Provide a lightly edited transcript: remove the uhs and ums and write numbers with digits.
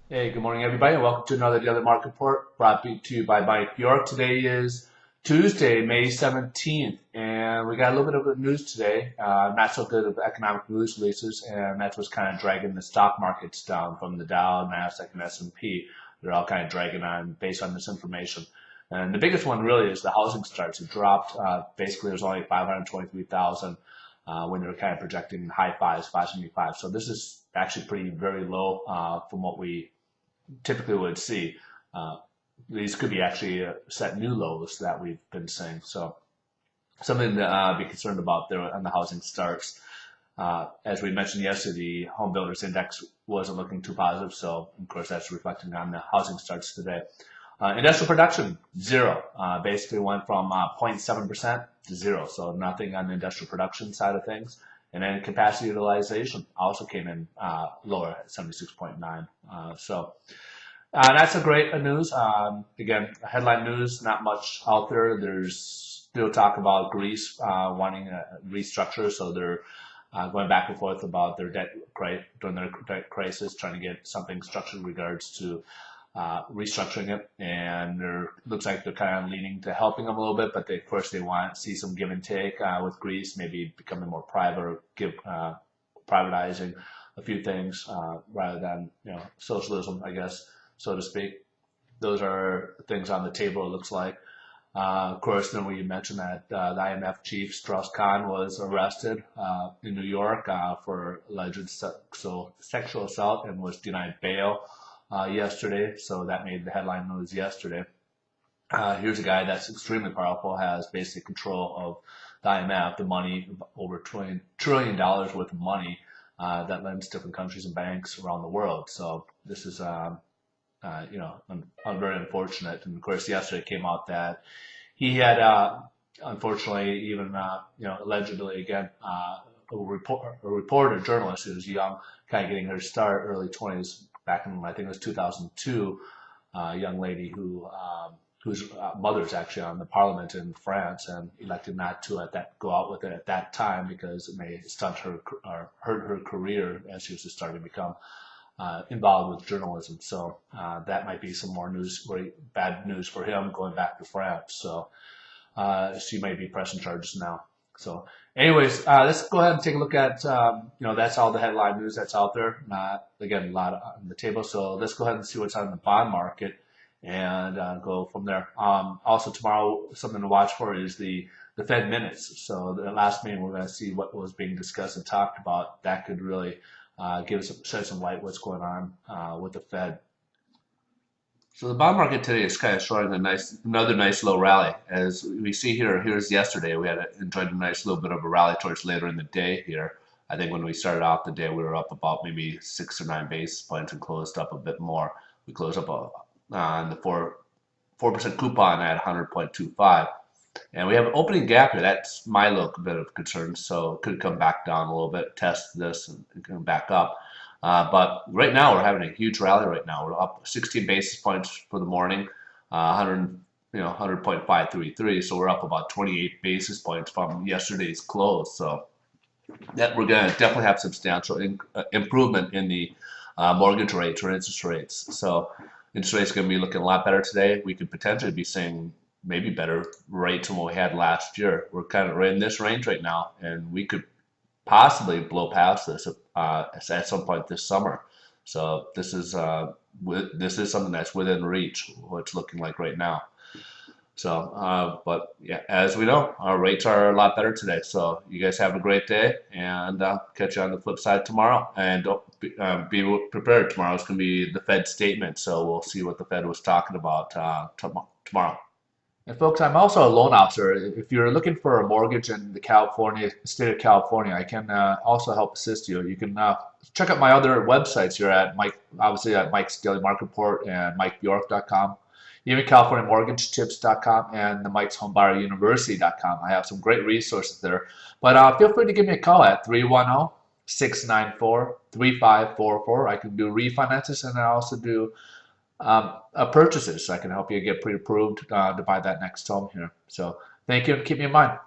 Hey, good morning, everybody, and welcome to another Daily Market Report brought to you by Mike Bjork. Today is Tuesday, May 17th, and we got a little bit of news today. Not so good of economic news releases, and that's what's kind of dragging the stock markets down from the Dow, Nasdaq, and S&P. They're all kind of dragging on based on this information. And the biggest one really is the housing starts. It dropped. Basically, there's only 523,000 when they're kind of projecting high fives, 575. So this is actually pretty very low from what we typically would see. Uh, these could be actually set new lows that we've been seeing. So something to be concerned about there on the housing starts. As we mentioned yesterday, the home builders index wasn't looking too positive. So of course that's reflecting on the housing starts today. Industrial production, zero. Basically went from 0.7% to zero. So nothing on the industrial production side of things. And then capacity utilization also came in lower at 76.9. That's a great news. Again, headline news, not much out there. There's still talk about Greece wanting a restructure, so they're going back and forth about their debt during their debt crisis, trying to get something structured in regards to restructuring it. And there looks like they're kind of leaning to helping them a little bit, but of course they want to see some give and take with Greece, maybe becoming more private or privatizing a few things rather than socialism, I guess, so to speak. Those are things on the table, it looks like. Of course, then we mentioned that the IMF chief Strauss-Kahn was arrested in New York for alleged sexual assault and was denied bail yesterday. So that made the headline news yesterday. Here's a guy that's extremely powerful, has basic control of the IMF, the money, over $20 trillion worth of money that lends different countries and banks around the world. So this is very unfortunate. And of course, yesterday it came out that he had, unfortunately, even, allegedly again, a reporter, journalist who was young, kind of getting her start, early 20s, back in, I think it was 2002, a young lady whose mother's actually on the parliament in France and elected not to go out with it at that time because it may stunt her or hurt her career as she was just starting to become involved with journalism. So that might be some more news, bad news for him going back to France. So she may be pressing charges now. So, anyways, let's go ahead and take a look at, that's all the headline news that's out there. Again, a lot on the table. So let's go ahead and see what's on the bond market and go from there. Also tomorrow, something to watch for is the Fed minutes. So the last meeting, we're going to see what was being discussed and talked about. That could really shed some light what's going on with the Fed. So the bond market today is kind of showing another nice low rally. As we see here, here's yesterday. We had enjoyed a nice little bit of a rally towards later in the day here. I think when we started off the day, we were up about maybe 6 or 9 basis points and closed up a bit more. We closed up on the 4% coupon at 100.25. And we have an opening gap here. That's my little bit of concern. So it could come back down a little bit, test this, and come back up. But right now we're having a huge rally. Right now we're up 16 basis points for the morning, 100.533. So we're up about 28 basis points from yesterday's close. So that we're going to definitely have substantial improvement in the mortgage rates or interest rates. So interest rates are going to be looking a lot better today. We could potentially be seeing maybe better rates than what we had last year. We're kind of in this range right now, and we could possibly blow past this at some point this summer. So this is something that's within reach. What it's looking like right now. So, but yeah, as we know, our rates are a lot better today. So you guys have a great day, and catch you on the flip side tomorrow. And don't be prepared. Tomorrow's going to be the Fed statement, so we'll see what the Fed was talking about tomorrow. And folks, I'm also a loan officer. If you're looking for a mortgage in the state of California, I can also help assist you. You can check out my other websites here at obviously at Mike's Daily Market Report and MikeBjork.com, even CaliforniaMortgageTips.com and the Mike's HomeBuyerUniversity.com. I have some great resources there. But feel free to give me a call at 310-694-3544. I can do refinances and I also do purchases. So I can help you get pre-approved to buy that next home here. So thank you and keep me in mind.